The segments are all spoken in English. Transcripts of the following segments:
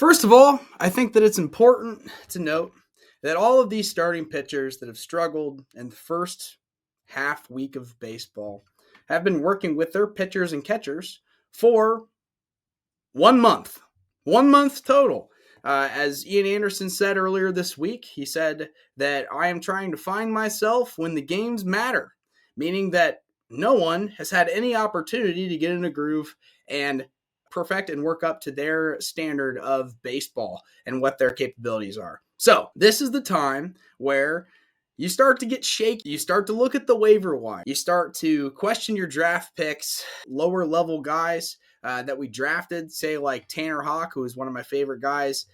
First of all, I think that it's important to note that all of these starting pitchers that have struggled in the first half week of baseball have been working with their pitchers and catchers for 1 month. 1 month total. As Ian Anderson said earlier this week, he said that I am trying to find myself when the games matter, meaning that no one has had any opportunity to get in a groove and perfect and work up to their standard of baseball and what their capabilities are. So this is the time where you start to get shaky. You start to look at the waiver wire. You start to question your draft picks, lower level guys that we drafted, say like Tanner Houck, who is one of my favorite guys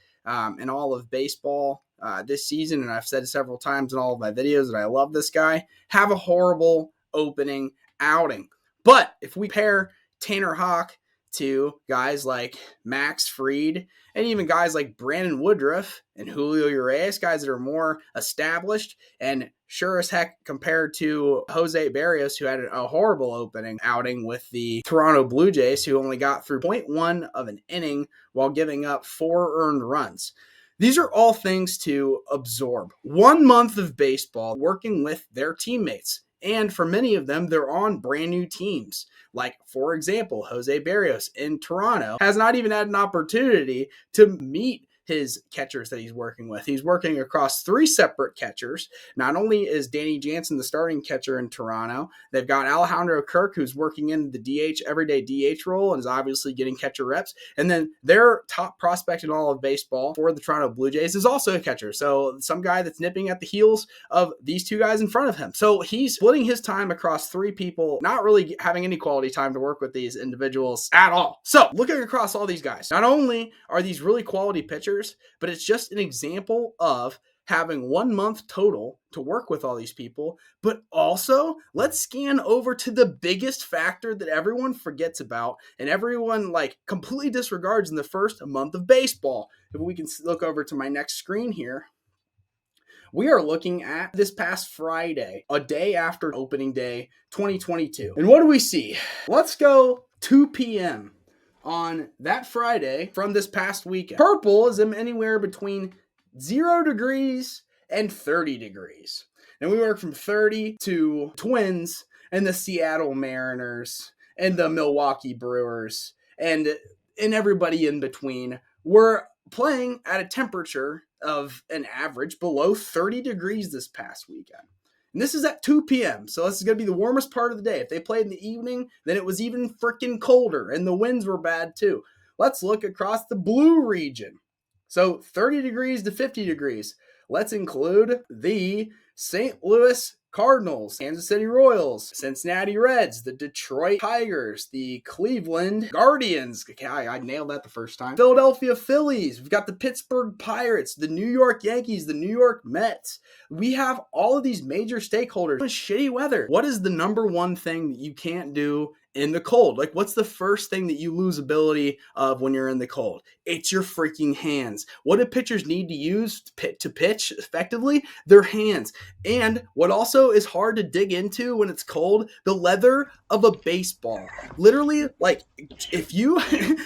in all of baseball this season. And I've said it several times in all of my videos that I love this guy. Have a horrible opening outing. But if we pair Tanner Houck to guys like Max Fried and even guys like Brandon Woodruff and Julio Urias, guys that are more established and sure as heck compared to Jose Barrios, who had a horrible opening outing with the Toronto Blue Jays, who only got through 0.1 of an inning while giving up 4 earned runs. These are all things to absorb. 1 month of baseball working with their teammates. And for many of them, they're on brand new teams. Like, for example, Jose Barrios in Toronto has not even had an opportunity to meet his catchers that he's working with. He's working across 3 separate catchers. Not only is Danny Jansen the starting catcher in Toronto, they've got Alejandro Kirk, who's working in the DH, everyday DH role, and is obviously getting catcher reps. And then their top prospect in all of baseball for the Toronto Blue Jays is also a catcher. So some guy that's nipping at the heels of these 2 guys in front of him. So he's splitting his time across 3 people, not really having any quality time to work with these individuals at all. So looking across all these guys, not only are these really quality pitchers, but it's just an example of having 1 month total to work with all these people. But also, let's scan over to the biggest factor that everyone forgets about and everyone completely disregards in the first month of baseball. If we can look over to my next screen here, we are looking at this past Friday, a day after opening day 2022. And what do we see? Let's go 2 p.m. on that Friday from this past weekend. Purple is anywhere between 0 degrees and 30 degrees. And we work from 30 to Twins and the Seattle Mariners and the Milwaukee Brewers and everybody in between. We're playing at a temperature of an average below 30 degrees this past weekend. And this is at 2 p.m., so this is going to be the warmest part of the day. If they played in the evening, then it was even freaking colder, and the winds were bad too. Let's look across the blue region. So 30 degrees to 50 degrees. Let's include the St. Louis Cardinals, Kansas City Royals, Cincinnati Reds, the Detroit Tigers, the Cleveland Guardians. I nailed that the first time. Philadelphia Phillies. We've got the Pittsburgh Pirates, the New York Yankees, the New York Mets. We have all of these major stakeholders in shitty weather. What is the number one thing that you can't do in the cold? What's the first thing that you lose ability of when you're in the cold? It's your freaking hands. What do pitchers need to use to pitch effectively? Their hands. And what also is hard to dig into when it's cold, the leather of a baseball. Literally, if you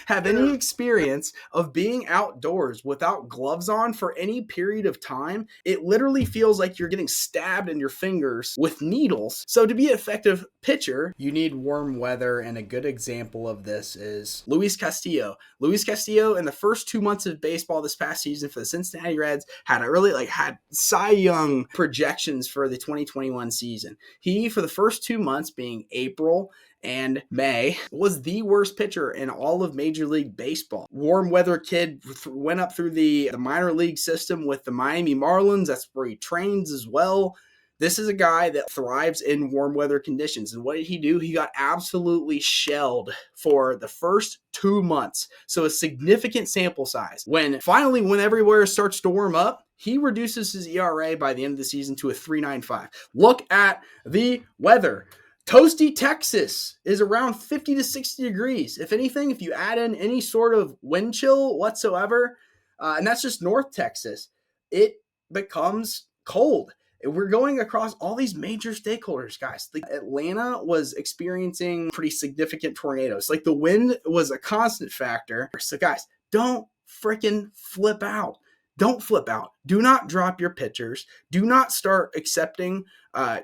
have any experience of being outdoors without gloves on for any period of time, it literally feels like you're getting stabbed in your fingers with needles. So to be an effective pitcher, you need warm weather, and a good example of this is Luis Castillo. Luis Castillo, in the first 2 months of baseball this past season for the Cincinnati Reds, had Cy Young projections for the 2021 season. He, for the first 2 months, being April and May, was the worst pitcher in all of Major League Baseball. Warm weather kid went up through the minor league system with the Miami Marlins. That's where he trains as well. This is a guy that thrives in warm weather conditions. And what did he do? He got absolutely shelled for the first 2 months. So a significant sample size. When everywhere starts to warm up, he reduces his ERA by the end of the season to a 3.95. Look at the weather. Toasty, Texas is around 50 to 60 degrees. If anything, if you add in any sort of wind chill whatsoever, and that's just North Texas, it becomes cold. We're going across all these major stakeholders, guys. Atlanta was experiencing pretty significant tornadoes. The wind was a constant factor. So guys, don't freaking flip out. Don't flip out. Do not drop your pitchers. Do not start accepting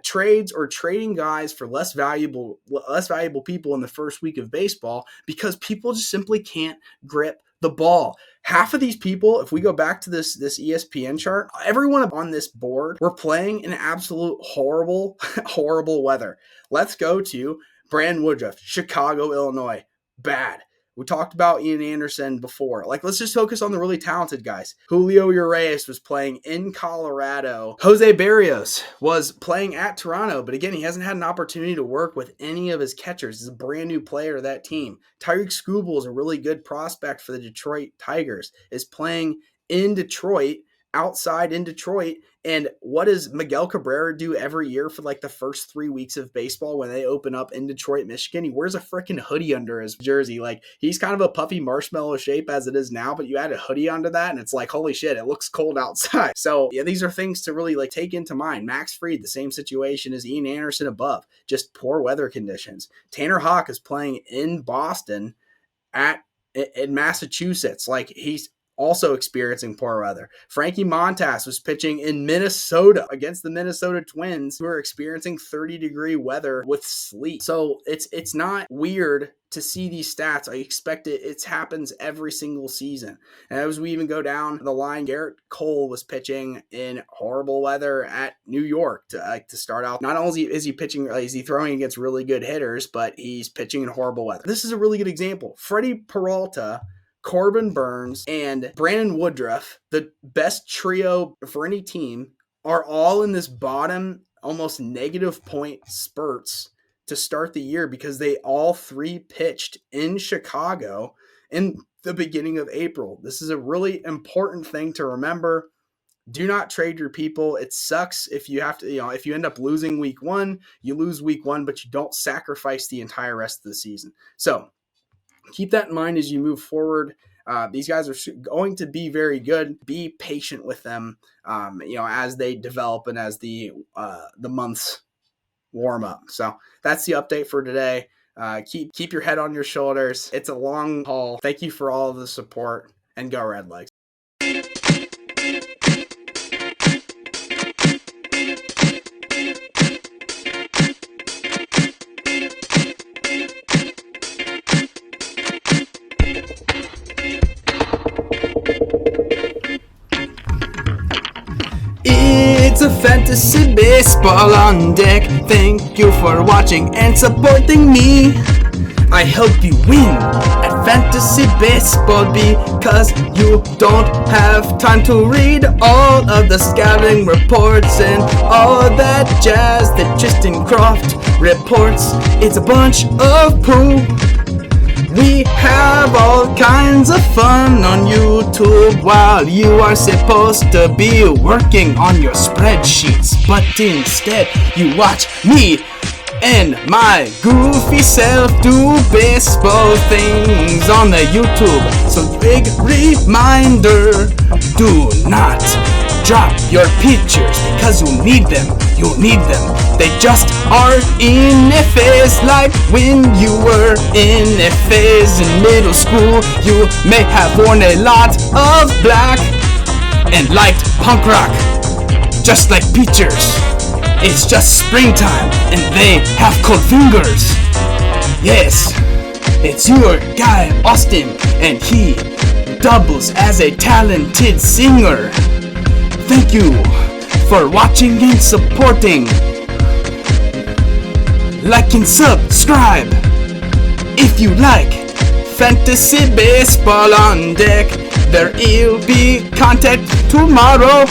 trades or trading guys for less valuable people in the first week of baseball, because people just simply can't grip the ball. Half of these people, if we go back to this ESPN chart, everyone on this board were playing in absolute horrible weather. Let's go to Brandon Woodruff, Chicago, Illinois. Bad. We talked about Ian Anderson before. Let's just focus on the really talented guys. Julio Urias was playing in Colorado. Jose Barrios was playing at Toronto, but again, he hasn't had an opportunity to work with any of his catchers. He's a brand new player to that team. Tyreek Skubal is a really good prospect for the Detroit Tigers, is playing in Detroit, outside in Detroit. And what does Miguel Cabrera do every year for the first 3 weeks of baseball when they open up in Detroit, Michigan? He wears a freaking hoodie under his jersey. He's kind of a puffy marshmallow shape as it is now, but you add a hoodie onto that and it's holy shit, it looks cold outside. So yeah, these are things to really take into mind. Max Fried, the same situation as Ian Anderson above, just poor weather conditions. Tanner Houck is playing in Boston in Massachusetts. He's also experiencing poor weather. Frankie Montas was pitching in Minnesota against the Minnesota Twins, who are experiencing 30-degree weather with sleet. So it's not weird to see these stats. I expect it happens every single season. And as we even go down the line, Garrett Cole was pitching in horrible weather at New York to start out. Not only is he pitching, is he throwing against really good hitters, but he's pitching in horrible weather. This is a really good example. Freddie Peralta, Corbin Burns, and Brandon Woodruff, the best trio for any team, are all in this bottom, almost negative point spurts to start the year because they all three pitched in Chicago in the beginning of April. This is a really important thing to remember. Do not trade your people. It sucks if you have to, if you end up losing week one, you lose week one, but you don't sacrifice the entire rest of the season. So keep that in mind as you move forward. These guys are going to be very good. Be patient with them, as they develop and as the months warm up. So that's the update for today. Keep your head on your shoulders. It's a long haul. Thank you for all of the support, and go Red Legs. It's a fantasy baseball on deck. Thank you for watching and supporting me. I help you win at fantasy baseball because you don't have time to read all of the scouting reports and all that jazz that Tristan Croft reports. It's a bunch of poo. We have all kinds of fun on YouTube while you are supposed to be working on your spreadsheets, but instead you watch me and my goofy self do baseball things on the YouTube. So big reminder, do not drop your pictures because you need them. They just are in a phase like when you were in a phase in middle school. You may have worn a lot of black and liked punk rock, just like pictures. It's just springtime and they have cold fingers. Yes, it's your guy Austin, and he doubles as a talented singer. Thank you for watching and supporting. Like and subscribe if you like fantasy baseball on deck. There will be content tomorrow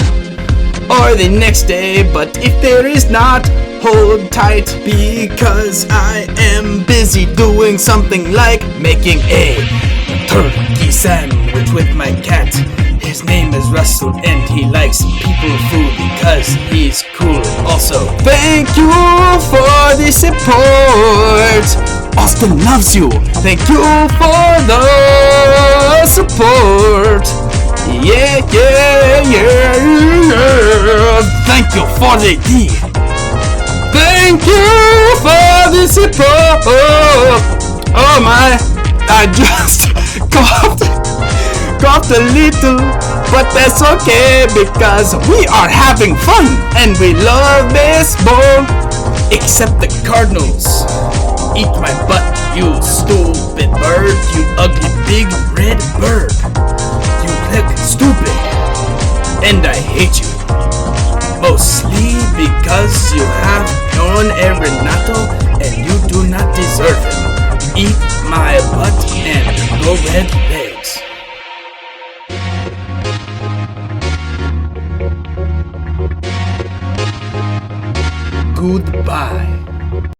or the next day, but if there is not, hold tight because I am busy doing something like making a turkey sandwich with my cat. His name is Russell and he likes people food because he's cool. Also, thank you for the support. Austin loves you. Thank you for the support. Yeah. Thank you for the D. Thank you for the support. Oh my, I just coughed. coughed a little, but that's okay because we are having fun and we love baseball. Except the Cardinals. Eat my butt, you stupid bird, you ugly big red bird. You look stupid, and I hate you. Mostly because you have Don Arenado and you do not deserve him. Eat my butt and go red legs. Goodbye.